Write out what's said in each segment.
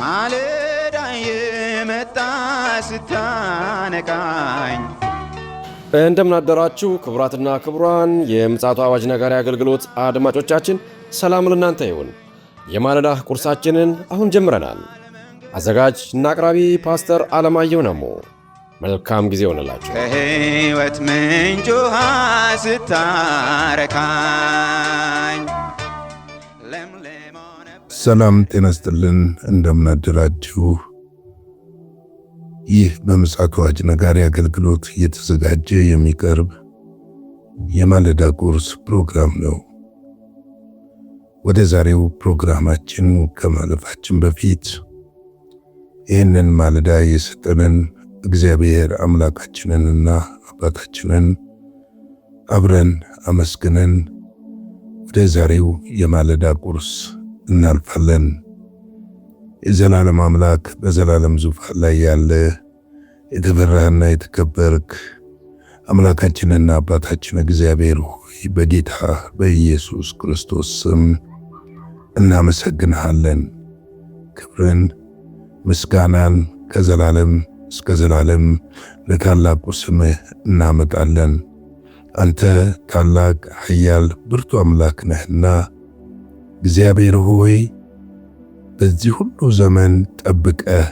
ማለዳ የመጣ ስታነቃኝ። እንደምን አደራችሁ ክቡራትና ክቡራን የምፅዓቱ አዋጅ ነጋሪ አገልግሎት አድማጮቻችን፣ ሰላም ለእናንተ ይሁን። የማለዳ ቁርሳችንን አሁን ጀምረናል። አዘጋጅ እና አቅራቢ ፓስተር አለማየሁ ነሞ። መልካም ጊዜ ሆነላችሁ። ከሕይወት ምንጭ ውሃ ስታረካኝ። ሰላም ጤና ይስጥልን፣ እንደምን አደራችሁ። ይህ በምፅዓቱ አዋጅ ነጋሪ አገልግሎት እየተዘጋጀ የሚቀርብ የማለዳ ቁርስ ፕሮግራም ነው። ወደ ዛሬው ፕሮግራማችን ከማለፋችን በፊት ይህንን ማለዳ የሰጠንን እግዚአብሔር አምላካችንንና አባታችንን አብረን አመስግነን ወደ ዛሬው የማለዳ ቁርስ እናልፋለን። የዘላለም አምላክ በዘላለም ዙፋን ላይ ያለ የተፈራህና የተከበርክ አምላካችንና አባታችን እግዚአብሔር ሆይ በጌታ በኢየሱስ ክርስቶስ ስም እናመሰግንሃለን። ክብርን ምስጋናን ከዘላለም እስከ ዘላለም ለታላቁ ስምህ እናመጣለን። አንተ ታላቅ ኃያል ብርቱ አምላክ ነህና እግዚአብሔር ሆይ በዚህ ሁሉ ዘመን ጠብቀህ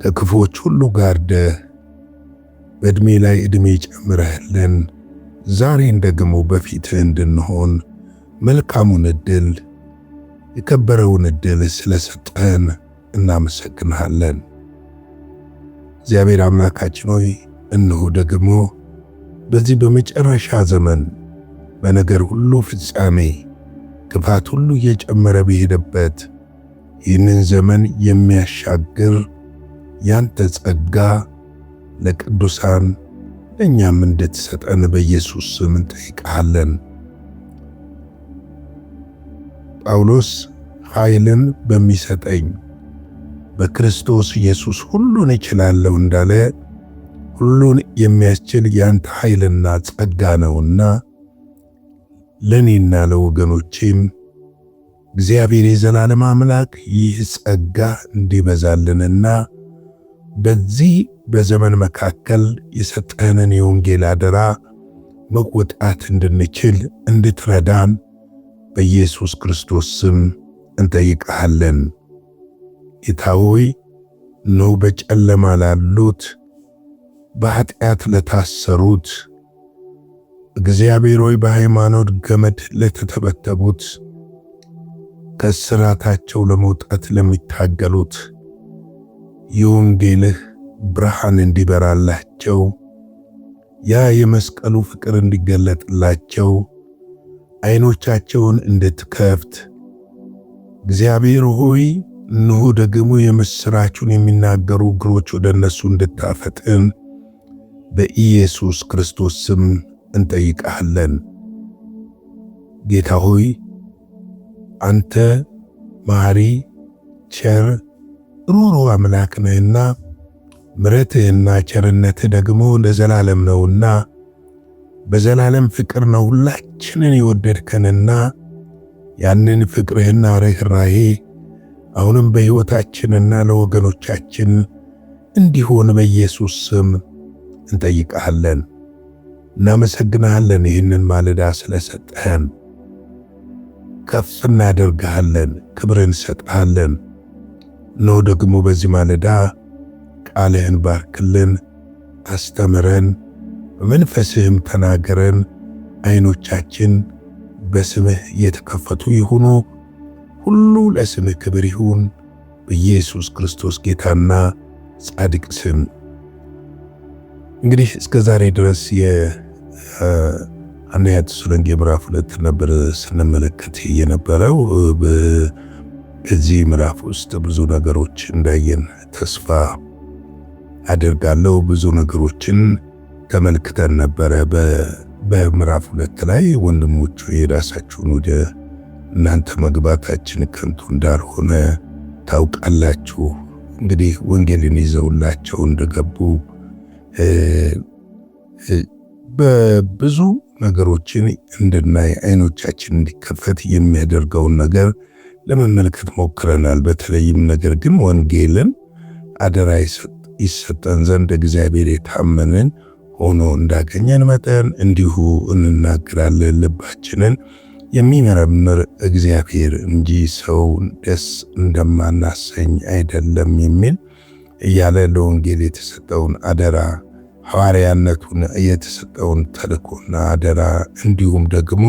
ከክፉዎች ሁሉ ጋርደህ በዕድሜ ላይ ዕድሜ ጨምረህልን ዛሬን ደግሞ በፊትህ እንድንሆን መልካሙን ዕድል የከበረውን ዕድል ስለሰጠህን እናመሰግንሃለን። እግዚአብሔር አምላካችን ሆይ እነሆ ደግሞ በዚህ በመጨረሻ ዘመን በነገር ሁሉ ፍጻሜ ክፋት ሁሉ እየጨመረ በሄደበት ይህንን ዘመን የሚያሻግር ያንተ ጸጋ ለቅዱሳን ለእኛም እንድትሰጠን በኢየሱስ ስም እንጠይቃለን። ጳውሎስ ኃይልን በሚሰጠኝ በክርስቶስ ኢየሱስ ሁሉን እችላለሁ እንዳለ ሁሉን የሚያስችል ያንተ ኃይልና ጸጋ ነውና ለኔና ለወገኖቼም እግዚአብሔር የዘላለም አምላክ ይህ ጸጋ እንዲበዛልንና በዚህ በዘመን መካከል የሰጠንን የወንጌል አደራ መወጣት እንድንችል እንድትረዳን በኢየሱስ ክርስቶስ ስም እንጠይቅሃለን። ጌታ ሆይ ኖ በጨለማ ላሉት በኃጢአት ለታሰሩት እግዚአብሔር ሆይ በሃይማኖት ገመድ ለተተበተቡት ከስራታቸው ለመውጣት ለሚታገሉት የወንጌልህ ብርሃን እንዲበራላቸው ያ የመስቀሉ ፍቅር እንዲገለጥላቸው ዓይኖቻቸውን እንድትከፍት እግዚአብሔር ሆይ እነሆ ደግሞ የምስራቹን የሚናገሩ እግሮች ወደ እነሱ እንድታፈጥን በኢየሱስ ክርስቶስ ስም እንጠይቃለን። ጌታ ሆይ አንተ መሐሪ ቸር ሩሩ አምላክ ነህና ምሕረትህና ቸርነትህ ደግሞ ለዘላለም ነውና በዘላለም ፍቅር ነው ሁላችንን የወደድከንና ያንን ፍቅርህና ርኅራኄ አሁንም በሕይወታችንና ለወገኖቻችን እንዲሆን በኢየሱስ ስም እንጠይቃለን። እናመሰግናለን። ይህንን ማለዳ ስለሰጠህን ከፍ እናደርግሃለን፣ ክብርን እንሰጥሃለን። ነው ደግሞ በዚህ ማለዳ ቃልህን ባርክልን፣ አስተምረን፣ በመንፈስህም ተናገረን። ዓይኖቻችን በስምህ የተከፈቱ ይሁኑ። ሁሉ ለስምህ ክብር ይሁን በኢየሱስ ክርስቶስ ጌታና ጻድቅ ስም። እንግዲህ እስከ ዛሬ ድረስ የአንደኛ ተሰሎንቄ ምዕራፍ 2 ነበር ስንመለከት የነበረው። በዚህ ምዕራፍ ውስጥ ብዙ ነገሮች እንዳየን ተስፋ አደርጋለሁ። ብዙ ነገሮችን ተመልክተን ነበረ። በምዕራፍ 2 ላይ ወንድሞቹ የራሳችሁን ወደ እናንተ መግባታችን ከንቱ እንዳልሆነ ታውቃላችሁ። እንግዲህ ወንጌልን ይዘውላቸው እንደገቡ በብዙ ነገሮችን እንድናይ ዓይኖቻችን እንዲከፈት የሚያደርገውን ነገር ለመመልከት ሞክረናል። በተለይም ነገር ግን ወንጌልን አደራ ይሰጠን ዘንድ እግዚአብሔር የታመንን ሆኖ እንዳገኘን መጠን እንዲሁ እንናገራለን። ልባችንን የሚመረምር እግዚአብሔር እንጂ ሰው ደስ እንደማናሰኝ አይደለም የሚል እያለ ለወንጌል የተሰጠውን አደራ፣ ሐዋርያነቱን የተሰጠውን ተልእኮና አደራ እንዲሁም ደግሞ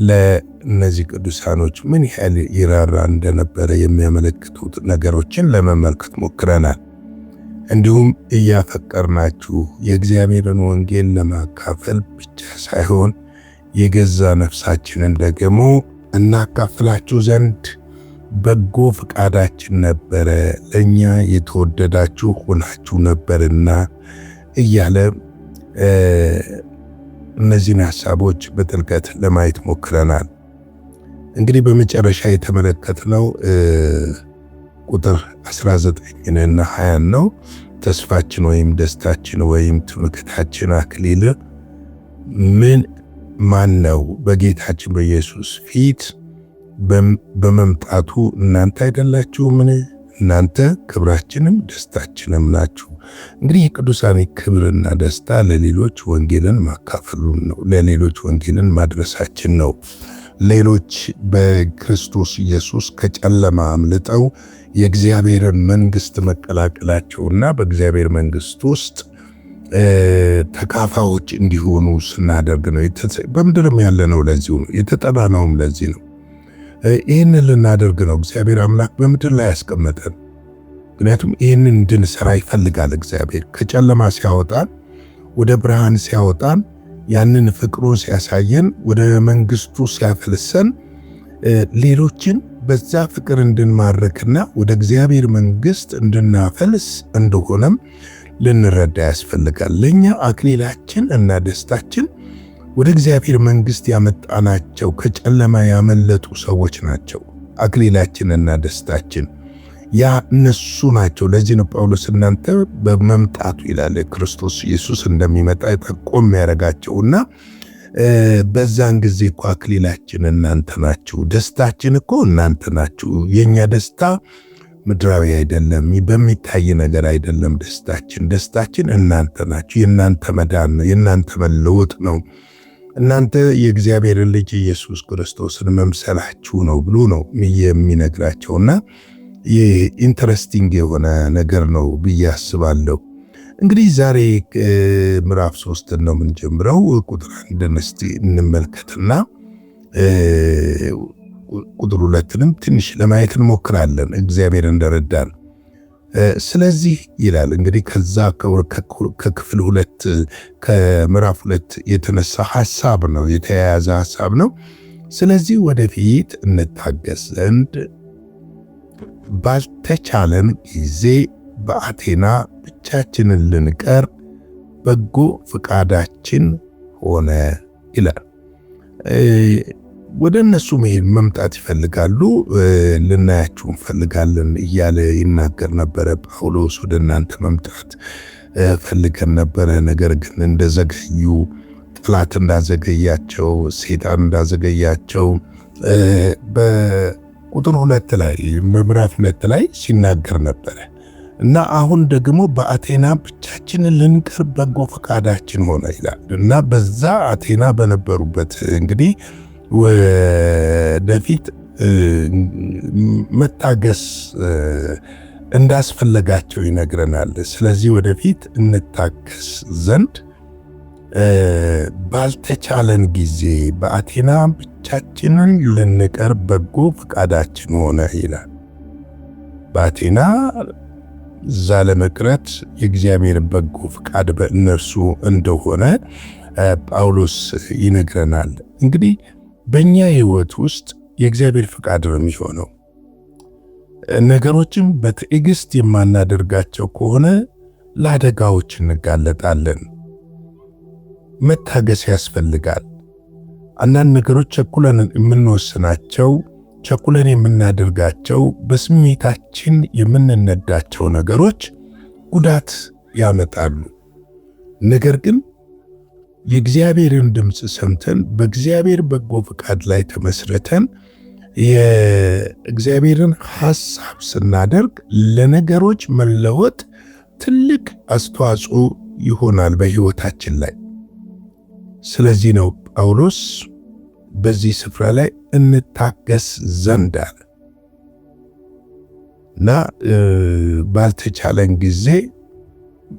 ለእነዚህ ቅዱሳኖች ምን ያህል ይራራ እንደነበረ የሚያመለክቱት ነገሮችን ለመመልከት ሞክረናል። እንዲሁም እያፈቀርናችሁ የእግዚአብሔርን ወንጌል ለማካፈል ብቻ ሳይሆን የገዛ ነፍሳችንን ደግሞ እናካፍላችሁ ዘንድ በጎ ፈቃዳችን ነበረ፣ ለእኛ የተወደዳችሁ ሆናችሁ ነበርና እያለ እነዚህን ሐሳቦች በጥልቀት ለማየት ሞክረናል። እንግዲህ በመጨረሻ የተመለከትነው ቁጥር 19ና 20 ነው። ተስፋችን ወይም ደስታችን ወይም ትምክህታችን አክሊል ማን ነው? በጌታችን በኢየሱስ ፊት በመምጣቱ እናንተ አይደላችሁምን? እናንተ ክብራችንም ደስታችንም ናችሁ። እንግዲህ የቅዱሳን ክብርና ደስታ ለሌሎች ወንጌልን ማካፈሉን ነው፣ ለሌሎች ወንጌልን ማድረሳችን ነው። ሌሎች በክርስቶስ ኢየሱስ ከጨለማ አምልጠው የእግዚአብሔርን መንግስት መቀላቀላቸውና በእግዚአብሔር መንግስት ውስጥ ተካፋዮች እንዲሆኑ ስናደርግ ነው። በምድርም ያለነው ለዚሁ ነው፣ የተጠራነውም ለዚህ ነው። ይህንን ልናደርግ ነው እግዚአብሔር አምላክ በምድር ላይ ያስቀመጠን። ምክንያቱም ይህንን እንድንሰራ ይፈልጋል እግዚአብሔር። ከጨለማ ሲያወጣን ወደ ብርሃን ሲያወጣን፣ ያንን ፍቅሩን ሲያሳየን፣ ወደ መንግስቱ ሲያፈልሰን ሌሎችን በዛ ፍቅር እንድንማርክና ወደ እግዚአብሔር መንግስት እንድናፈልስ እንደሆነም ልንረዳ ያስፈልጋል። ለኛ አክሊላችን እና ደስታችን ወደ እግዚአብሔር መንግስት ያመጣናቸው ከጨለማ ያመለጡ ሰዎች ናቸው። አክሊላችንና ደስታችን ያ እነሱ ናቸው። ለዚህ ነው ጳውሎስ እናንተ በመምጣቱ ይላል ክርስቶስ ኢየሱስ እንደሚመጣ ጠቆም ያደርጋቸውና በዛን ጊዜ እኮ አክሊላችን እናንተ ናችሁ፣ ደስታችን እኮ እናንተ ናችሁ። የኛ ደስታ ምድራዊ አይደለም፣ በሚታይ ነገር አይደለም። ደስታችን እናንተ ናችሁ። የእናንተ መዳን ነው፣ የእናንተ መለወጥ ነው። እናንተ የእግዚአብሔር ልጅ ኢየሱስ ክርስቶስን መምሰላችሁ ነው ብሎ ነው የሚነግራቸውና ይህ ኢንተረስቲንግ የሆነ ነገር ነው ብዬ አስባለሁ። እንግዲህ ዛሬ ምዕራፍ 3 ነው የምንጀምረው። ቁጥር 1 እስቲ እንመልከትና ቁጥር 2ንም ትንሽ ለማየት እንሞክራለን እግዚአብሔር እንደረዳን። ስለዚህ ይላል እንግዲህ ከዛ ከክፍል 2 ከምዕራፍ 2 የተነሳ ሐሳብ ነው፣ የተያያዘ ሐሳብ ነው። ስለዚህ ወደፊት እንታገስ ዘንድ ባልተቻለን ጊዜ በአቴና ብቻችንን ልንቀር በጎ ፈቃዳችን ሆነ ይላል። ወደ እነሱ መምጣት ይፈልጋሉ፣ ልናያችሁ እንፈልጋለን እያለ ይናገር ነበረ ጳውሎስ። ወደ እናንተ መምጣት ፈልገን ነበረ፣ ነገር ግን እንደዘገዩ፣ ጠላት እንዳዘገያቸው፣ ሰይጣን እንዳዘገያቸው በቁጥር 2 ላይ ምዕራፍ 2 ላይ ሲናገር ነበረ እና አሁን ደግሞ በአቴና ብቻችንን ልንቀር በጎ ፈቃዳችን ሆነ ይላል እና በዛ አቴና በነበሩበት እንግዲህ ወደፊት መታገስ እንዳስፈለጋቸው ይነግረናል። ስለዚህ ወደፊት እንታገስ ዘንድ ባልተቻለን ጊዜ በአቴና ብቻችንን ልንቀር በጎ ፈቃዳችን ሆነ ይላል። በአቴና እዛ ለመቅረት የእግዚአብሔር በጎ ፈቃድ በእነርሱ እንደሆነ ጳውሎስ ይነግረናል። እንግዲህ በእኛ ሕይወት ውስጥ የእግዚአብሔር ፈቃድ ነው የሚሆነው። ነገሮችን በትዕግስት የማናደርጋቸው ከሆነ ለአደጋዎች እንጋለጣለን። መታገስ ያስፈልጋል። አንዳንድ ነገሮች ቸኩለን የምንወስናቸው፣ ቸኩለን የምናደርጋቸው፣ በስሜታችን የምንነዳቸው ነገሮች ጉዳት ያመጣሉ። ነገር ግን የእግዚአብሔርን ድምፅ ሰምተን በእግዚአብሔር በጎ ፈቃድ ላይ ተመስርተን የእግዚአብሔርን ሐሳብ ስናደርግ ለነገሮች መለወጥ ትልቅ አስተዋጽኦ ይሆናል በሕይወታችን ላይ። ስለዚህ ነው ጳውሎስ በዚህ ስፍራ ላይ እንታገስ ዘንድ አለ እና ባልተቻለን ጊዜ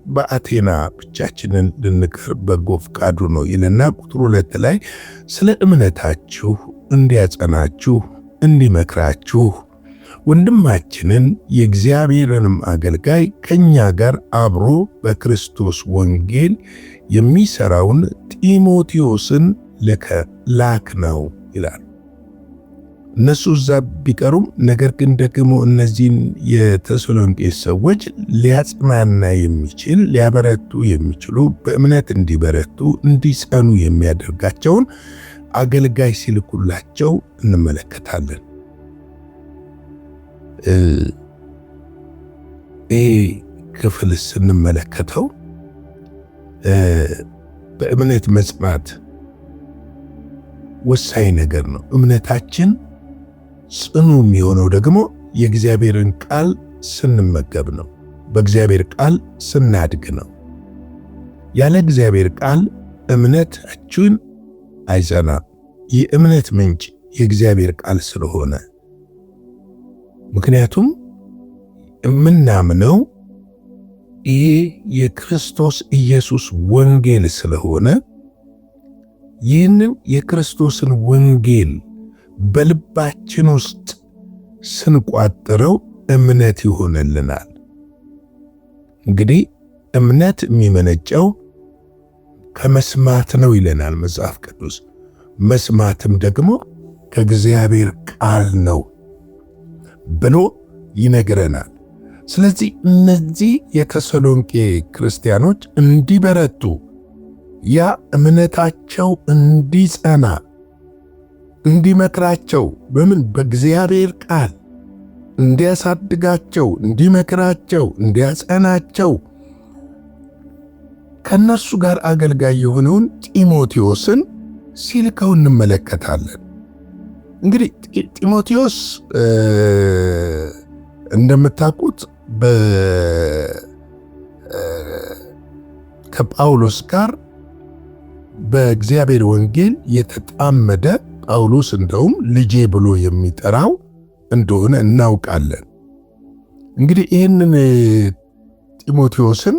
በአቴና ብቻችንን ልንቀር በጎ ፈቃዱ ነው ይልና ቁጥር 2 ላይ ስለ እምነታችሁ እንዲያጸናችሁ እንዲመክራችሁ ወንድማችንን የእግዚአብሔርንም አገልጋይ ከኛ ጋር አብሮ በክርስቶስ ወንጌል የሚሰራውን ጢሞቴዎስን ላክ ነው ይላል። እነሱ እዛ ቢቀሩም ነገር ግን ደግሞ እነዚህን የተሰሎንቄ ሰዎች ሊያጽናና የሚችል ሊያበረቱ የሚችሉ በእምነት እንዲበረቱ እንዲጸኑ የሚያደርጋቸውን አገልጋይ ሲልኩላቸው እንመለከታለን። ይህ ክፍል ስንመለከተው በእምነት መጽናት ወሳኝ ነገር ነው። እምነታችን ጽኑ የሚሆነው ደግሞ የእግዚአብሔርን ቃል ስንመገብ ነው። በእግዚአብሔር ቃል ስናድግ ነው። ያለ እግዚአብሔር ቃል እምነታችን አይጸናም። የእምነት ምንጭ የእግዚአብሔር ቃል ስለሆነ፣ ምክንያቱም የምናምነው ይህ የክርስቶስ ኢየሱስ ወንጌል ስለሆነ ይህንን የክርስቶስን ወንጌል በልባችን ውስጥ ስንቋጥረው እምነት ይሆንልናል። እንግዲህ እምነት የሚመነጨው ከመስማት ነው ይለናል መጽሐፍ ቅዱስ። መስማትም ደግሞ ከእግዚአብሔር ቃል ነው ብሎ ይነግረናል። ስለዚህ እነዚህ የተሰሎንቄ ክርስቲያኖች እንዲበረቱ፣ ያ እምነታቸው እንዲጸና፣ እንዲመክራቸው በምን በእግዚአብሔር ቃል እንዲያሳድጋቸው፣ እንዲመክራቸው፣ እንዲያጸናቸው ከነሱ ጋር አገልጋይ የሆነውን ጢሞቴዎስን ሲልከው እንመለከታለን። እንግዲህ ጢሞቴዎስ እንደምታውቁት ከጳውሎስ ጋር በእግዚአብሔር ወንጌል የተጣመደ፣ ጳውሎስ እንደውም ልጄ ብሎ የሚጠራው እንደሆነ እናውቃለን። እንግዲህ ይህንን ጢሞቴዎስን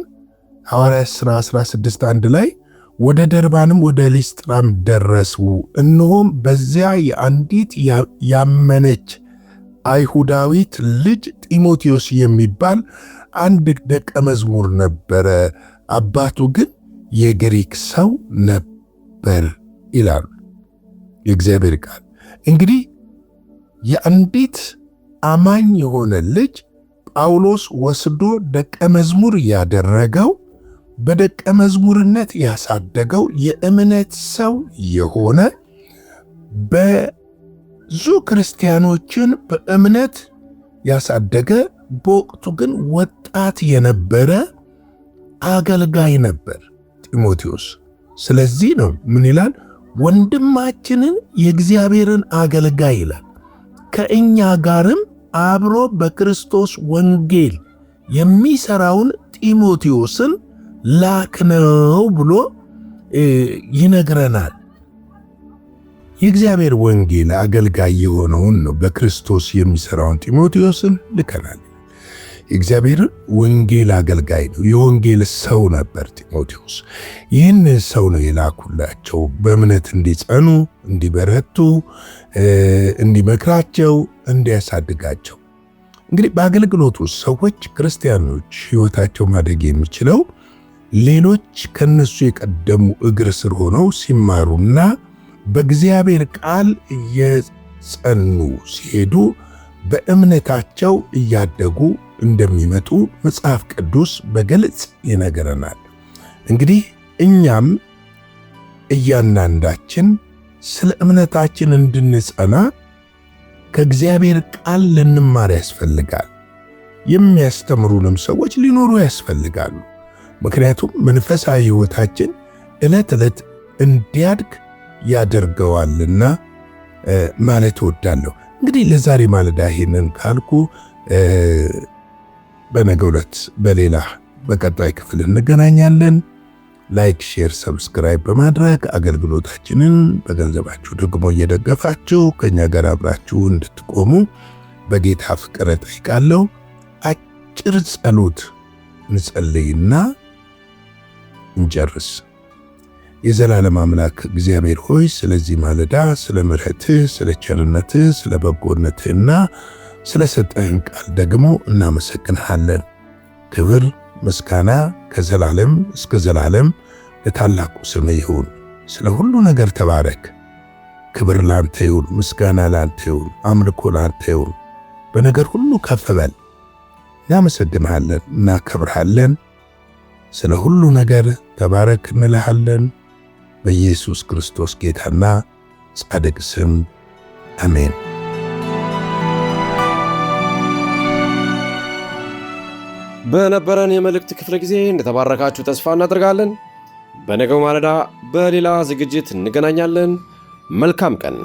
ሐዋርያት ሥራ 16:1 ላይ ወደ ደርባንም ወደ ሊስጥራም ደረሱ፣ እነሆም በዚያ የአንዲት ያመነች አይሁዳዊት ልጅ ጢሞቴዎስ የሚባል አንድ ደቀ መዝሙር ነበረ፣ አባቱ ግን የግሪክ ሰው ነበር ይላል የእግዚአብሔር ቃል። እንግዲህ የአንዲት አማኝ የሆነ ልጅ ጳውሎስ ወስዶ ደቀ መዝሙር ያደረገው፣ በደቀ መዝሙርነት ያሳደገው፣ የእምነት ሰው የሆነ ብዙ ክርስቲያኖችን በእምነት ያሳደገ፣ በወቅቱ ግን ወጣት የነበረ አገልጋይ ነበር ጢሞቴዎስ። ስለዚህ ነው ምን ይላል? ወንድማችንን የእግዚአብሔርን አገልጋይ ይላል ከእኛ ጋርም አብሮ በክርስቶስ ወንጌል የሚሰራውን ጢሞቴዎስን ላክነው ብሎ ይነግረናል። የእግዚአብሔር ወንጌል አገልጋይ የሆነውን ነው በክርስቶስ የሚሰራውን ጢሞቴዎስን ልከናል። የእግዚአብሔር ወንጌል አገልጋይ ነው። የወንጌል ሰው ነበር ጢሞቴዎስ። ይህን ሰው ነው የላኩላቸው በእምነት እንዲጸኑ፣ እንዲበረቱ፣ እንዲመክራቸው፣ እንዲያሳድጋቸው። እንግዲህ በአገልግሎቱ ሰዎች ክርስቲያኖች ሕይወታቸው ማደግ የሚችለው ሌሎች ከነሱ የቀደሙ እግር ስር ሆነው ሲማሩና በእግዚአብሔር ቃል እየጸኑ ሲሄዱ በእምነታቸው እያደጉ እንደሚመጡ መጽሐፍ ቅዱስ በግልጽ ይነግረናል። እንግዲህ እኛም እያንዳንዳችን ስለ እምነታችን እንድንጸና ከእግዚአብሔር ቃል ልንማር ያስፈልጋል። የሚያስተምሩንም ሰዎች ሊኖሩ ያስፈልጋሉ። ምክንያቱም መንፈሳዊ ሕይወታችን ዕለት ዕለት እንዲያድግ ያደርገዋልና ማለት እወዳለሁ። እንግዲህ ለዛሬ ማለዳ ይሄንን ካልኩ በነገው ዕለት በሌላ በቀጣይ ክፍል እንገናኛለን። ላይክ፣ ሼር፣ ሰብስክራይብ በማድረግ አገልግሎታችንን በገንዘባችሁ ደግሞ እየደገፋችሁ ከኛ ጋር አብራችሁ እንድትቆሙ በጌታ ፍቅር እጠይቃለሁ። አጭር ጸሎት እንጸልይና እንጨርስ። የዘላለም አምላክ እግዚአብሔር ሆይ ስለዚህ ማለዳ ስለ ምሕረትህ፣ ስለ ቸርነትህ፣ ስለ በጎነትህና ስለ ሰጠህን ቃል ደግሞ እናመሰግንሃለን። ክብር ምስጋና ከዘላለም እስከ ዘላለም ለታላቁ ስምህ ይሁን። ስለ ሁሉ ነገር ተባረክ። ክብር ላንተ ይሁን፣ ምስጋና ላንተ ይሁን፣ አምልኮ ላንተ ይሁን። በነገር ሁሉ ከፍ በል። እናመሰግንሃለን፣ እናከብርሃለን። ስለ ሁሉ ነገር ተባረክ እንልሃለን። በኢየሱስ ክርስቶስ ጌታና ጻድቅ ስም አሜን። በነበረን የመልእክት ክፍለ ጊዜ እንደተባረካችሁ ተስፋ እናደርጋለን። በነገው ማለዳ በሌላ ዝግጅት እንገናኛለን። መልካም ቀን።